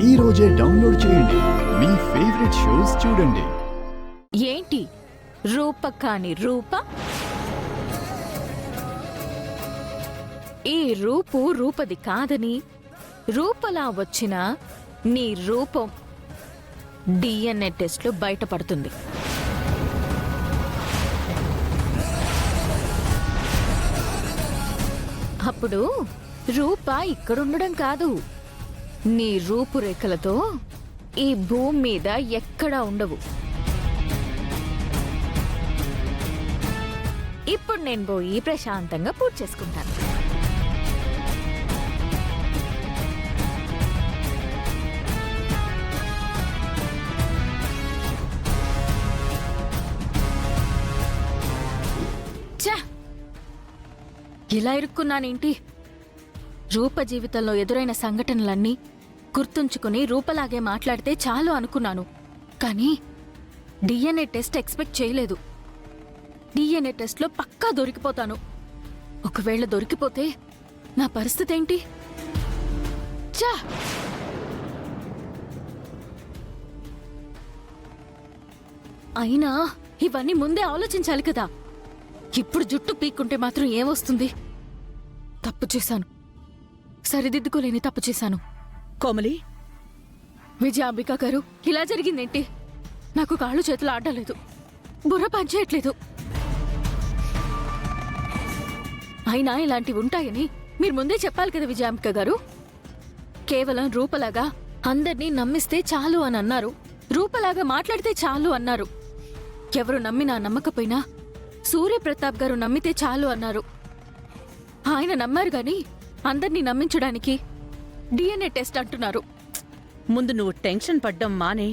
ఈ రోజే డౌన్లోడ్ చేయండి. మీ ఫేవరెట్ షోస్ చూడండి. ఏంటి రూప కాని రూప? ఈ రూపు రూపది కాదని, రూపలా వచ్చిన నీ రూపం DNA టెస్ట్లో బయటపడుతుంది. అప్పుడు రూప ఇక్కడుండడం కాదు, నీ రూపురేఖలతో ఈ భూమి మీద ఎక్కడా ఉండవు. ఇప్పుడు నేను పోయి ప్రశాంతంగా పూజ చేసుకుంటాను. ఇలా ఇరుక్కున్నానేంటి? రూప జీవితంలో ఎదురైన సంఘటనలన్నీ గుర్తుంచుకుని రూపలాగే మాట్లాడితే చాలు అనుకున్నాను. కానీ DNA టెస్ట్ ఎక్స్పెక్ట్ చేయలేదు. DNA టెస్ట్లో పక్కా దొరికిపోతాను. ఒకవేళ దొరికిపోతే నా పరిస్థితి ఏంటి? చా అయినా ఇవన్నీ ముందే ఆలోచించాలి కదా. ఇప్పుడు జుట్టు పీక్కుంటే మాత్రం ఏమొస్తుంది? తప్పు చేశాను, సరిదిద్దుకోలేని తప్పు చేశాను. కోమలి, విజయాంబిక గారు, ఇలా జరిగిందేంటి? నాకు కాళ్ళు చేతులు ఆడలేదు, బుర్ర పనిచేయట్లేదు. అయినా ఇలాంటివి ఉంటాయని మీరు ముందే చెప్పాలి కదా విజయాంబిక గారు. కేవలం రూపలాగా అందర్నీ నమ్మిస్తే చాలు అని అన్నారు, రూపలాగా మాట్లాడితే చాలు అన్నారు. ఎవరు నమ్మినా నమ్మకపోయినా సూర్యప్రతాప్ గారు నమ్మితే చాలు అన్నారు. ఆయన నమ్మారు గాని అందర్నీ నమ్మించడానికి DNA టెస్ట్ అంటున్నారు. ముందు నువ్వు టెన్షన్ పడ్డం మానే.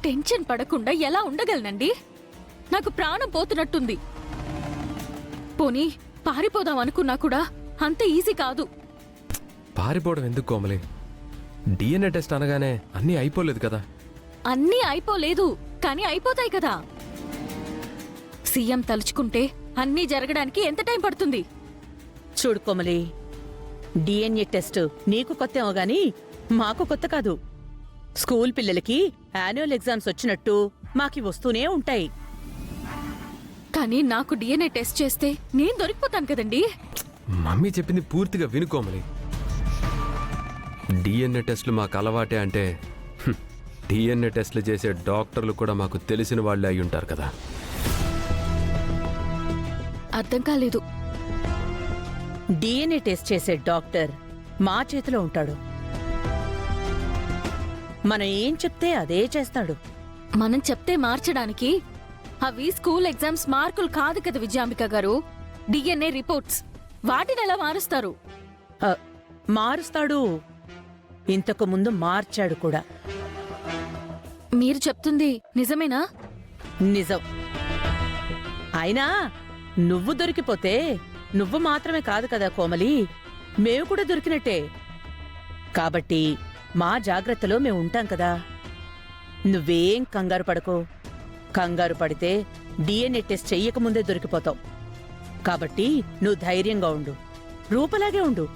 టెన్షన్ పడకుండా ఎలా ఉండగలనండి? నాకు ప్రాణం పోతున్నట్టుంది. పోనీ పారిపోదాం అనుకున్నా కూడా అంత ఈజీ కాదు. పారిపోవడం ఎందుకు కోమలి? DNA టెస్ట్ అనగానే అన్నీ అయిపోలేదు కదా. అన్నీ అయిపోలేదు, కానీ అయిపోతాయి కదా. సీఎం తలుచుకుంటే అన్నీ జరగడానికి ఎంత టైం పడుతుంది? చూడు కోమలి, DNA టెస్ట్ నీకు కొత్తేమో గాని మాకు కొత్త కాదు. స్కూల్ పిల్లలకి యాన్యువల్ ఎగ్జామ్స్ వచ్చినట్టు మాకి వస్తూనే ఉంటాయి. కానీ నాకు DNA టెస్ట్ చేస్తే నేను దొరికిపోతాను కదండి. మమ్మీ చెప్పింది పూర్తిగా విను కోమలి. DNA టెస్ట్లు మాకు అలవాటే అంటే DNA టెస్ట్లు చేసే డాక్టర్లు కూడా మాకు తెలిసిన వాళ్ళే అయి ఉంటారు కదా. అర్థం కాలేదు. DNA టెస్ట్ చేసే డాక్టర్ మా చేతిలో ఉంటాడు. మనం ఏం చెప్తే అదే చేస్తాడు. మనం చెప్తే మార్చడానికి అవి స్కూల్ ఎగ్జామ్స్ మార్కులు కాదు కదా విజయాంబిక గారు, DNA రిపోర్ట్స్. వాటిని ఎలా మారుస్తారు? మారుస్తాడు. ఇంతకు ముందు మార్చాడు కూడా. మీరు చెప్తుంది నిజమేనా? నిజం. అయినా నువ్వు దొరికిపోతే నువ్వు మాత్రమే కాదు కదా కోమలి, మేము కూడా దొరికినట్టే. కాబట్టి మా జాగ్రత్తలో మేము ఉంటాం కదా. నువ్వేం కంగారు పడకో. కంగారు పడితే DNA టెస్ట్ చెయ్యకముందే దొరికిపోతావు. కాబట్టి నువ్వు ధైర్యంగా ఉండు, రూపలాగే ఉండు.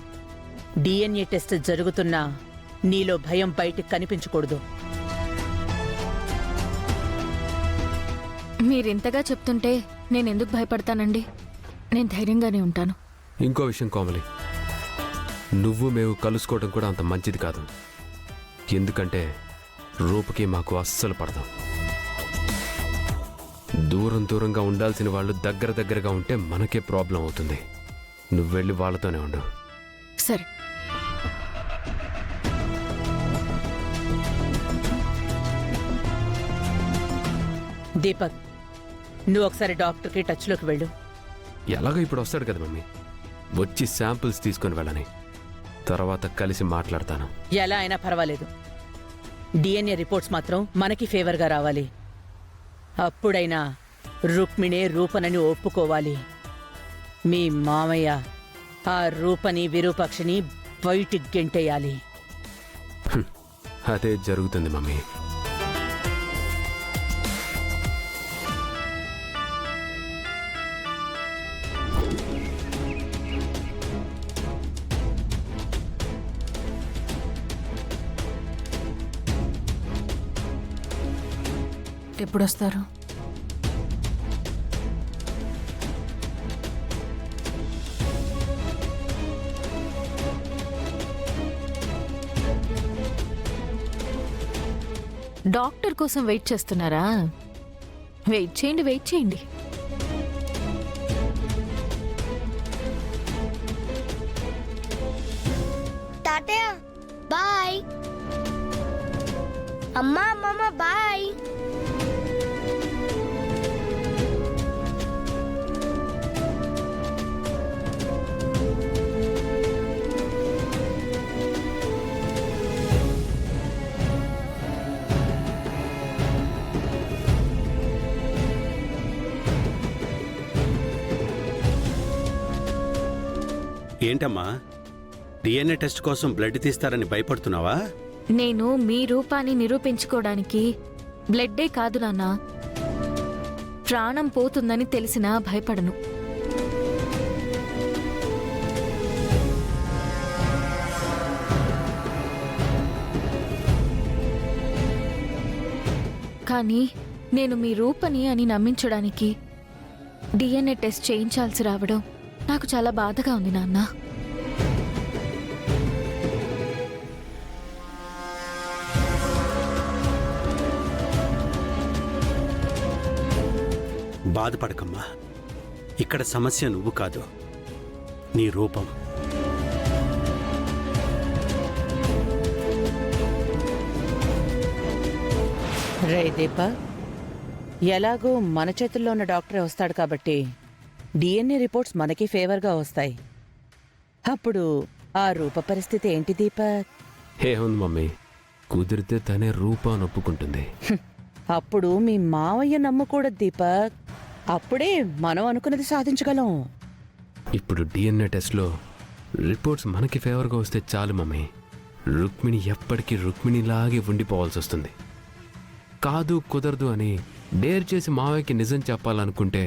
DNA టెస్ట్ జరుగుతున్నా నీలో భయం బయటికి కనిపించకూడదు. మీరింతగా చెప్తుంటే నేనెందుకు భయపడతానండి? నేను ధైర్యంగానే ఉంటాను. ఇంకో విషయం కోమలి, నువ్వు మేము కలుసుకోవడం కూడా అంత మంచిది కాదు. ఎందుకంటే రూపకి మాకు అస్సలు పడదాం. దూరం దూరంగా ఉండాల్సిన వాళ్ళు దగ్గరగా ఉంటే మనకే ప్రాబ్లం అవుతుంది. నువ్వు వెళ్ళి వాళ్ళతోనే ఉండు. సరే. దీపక్, నువ్వు ఒకసారి డాక్టర్కి టచ్లోకి వెళ్ళు. ఎలాగో ఇప్పుడు వస్తాడు కదా మమ్మీ, వచ్చి శాంపిల్స్ తీసుకొని వెళ్ళని, తర్వాత కలిసి మాట్లాడతాను. ఎలా అయినా పర్వాలేదు. DNA రిపోర్ట్స్ మాత్రం మనకి ఫేవర్గా రావాలి. అప్పుడైనా రుక్మిణే రూపనని ఒప్పుకోవాలి. మీ మామయ్య ఆ రూపని విరూపాక్షని బయటికి గెంటేయాలి. అదే జరుగుతుంది మమ్మీ. ఎప్పుడొస్తారు? డాక్టర్ కోసం వెయిట్ చేస్తున్నారా? వెయిట్ చేయండి, వెయిట్ చేయండి. తాతయ్య బాయ్. అమ్మా అమ్మమ్మ బాయ్. ఏంటమ్మా, డిఎన్ఏ టెస్ట్ కోసం బ్లడ్ తీస్తారని భయపడుతున్నావా? నేను మీ రూపాన్ని నిరూపించుకోవడానికి బ్లడ్డే కాదు నాన్న, ప్రాణం పోతుందని తెలిసినా భయపడను. కానీ నేను మీ రూపని అని నమ్మించడానికి డిఎన్ఏ టెస్ట్ చేయించాల్సి రావడం నాకు చాలా బాధగా ఉంది నాన్న. బాధపడకమ్మా, ఇక్కడ సమస్య నువ్వు కాదు, నీ రూపం. రే దీపక్, ఎలాగో మన చేతుల్లో ఉన్న డాక్టరే వస్తాడు కాబట్టి డిఎన్ఏ రిపోర్ట్స్ మనకి ఫేవర్గా వస్తాయి. అప్పుడు ఆ రూప పరిస్థితి ఏంటి దీపక్? ఉంది మమ్మీ, కుదిరితే తనే రూపాన్ని ఒప్పుకుంటుంది. అప్పుడు మీ మావయ్య నమ్మకూడదు దీపక్. అప్పుడే మనం అనుకున్నది సాధించగలం. ఇప్పుడు డిఎన్ఏ టెస్ట్లో రిపోర్ట్స్ మనకి ఫేవర్గా వస్తే చాలు మమ్మీ. రుక్మిణి ఎప్పటికీ రుక్మిణిలాగే ఉండిపోవాల్సి వస్తుంది. కాదు కుదరదు అని డేర్ చేసి మావయ్యకి నిజం చెప్పాలనుకుంటే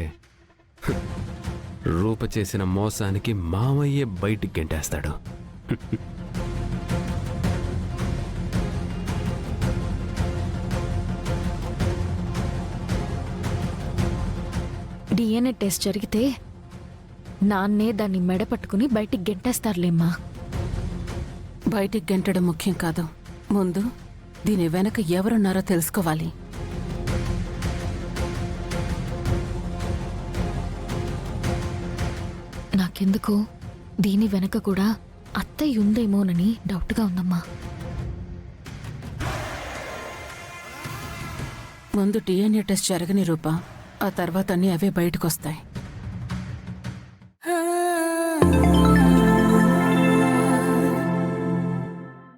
రూప చేసిన మోసానికి మావయ్యే బయటికి గెంటేస్తాడు. డిఎన్ఏ టెస్ట్ జరిగితే నాన్నే దాన్ని మెడ పట్టుకుని బయటికి గెంటేస్తారులేమ్మా. బయటికి గెంటడం ముఖ్యం కాదు, ముందు దీని వెనక ఎవరున్నారో తెలుసుకోవాలి. నాకెందుకో దీని వెనక కూడా అత్తయ్య ఉందేమోనని డౌట్గా ఉందమ్మా. ముందు డిఎన్ఏ టెస్ట్ జరగని రూప, ఆ తర్వాత అన్నీ అవే బయటకొస్తాయి.